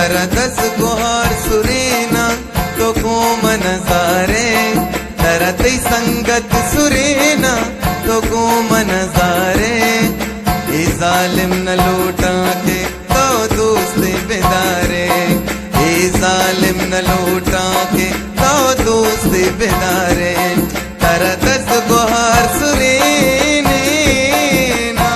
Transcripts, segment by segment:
दस गुहार सुरेना तो घूम नजारे, तरती संगत सुरेना तो घूम नजारे। ए जालिम न लूटा के तो दोस्ती बेदारे, ए जालिम न लूटा के तो दोस्ती बेदारे। दस गुहार सुरेने ना।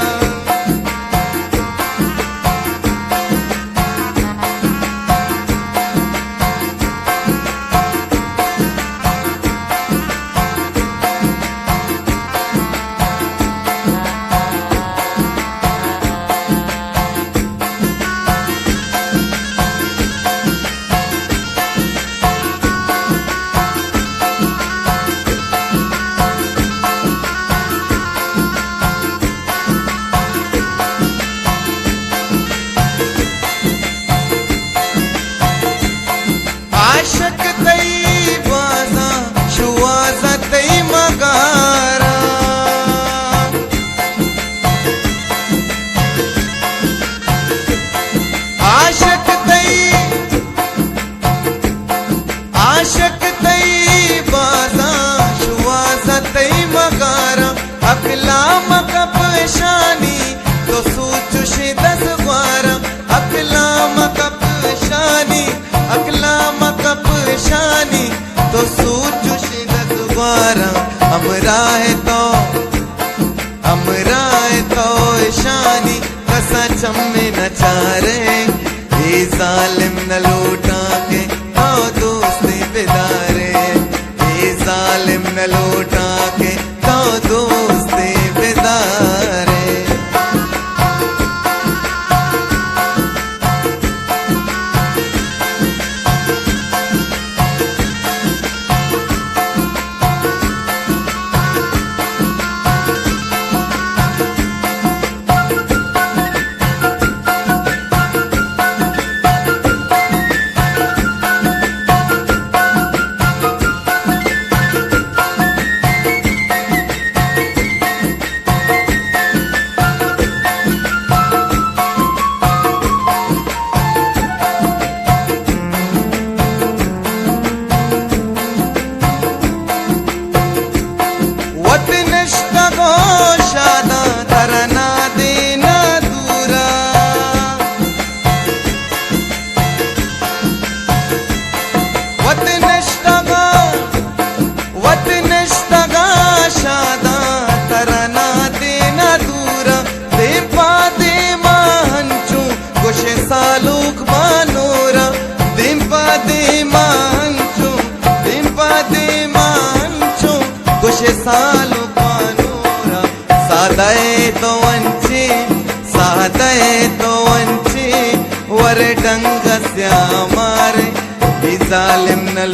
आशक तई बाजा शुआजा तई मगारा, आशक तई बाजा शुआजा तई मगारा। अकला मकपशानी तो सूचुशी दस ग्वारा, अकला मकपशानी अकला मकपशानी तो सूचुशी दस ग्वारा। हमराह तो ईशानी कसा चम्मे नचारे, ए जालिम न लूटा के तो दोस्ती बेदारे, ए जालिम न लूटा के तो दोस्ती बेदारे। सालूक मानूरा दिंपा दे मांचू कुछ सालूक मानूरा। सादे तो वंची वर डंग स्या मारे, जालिम न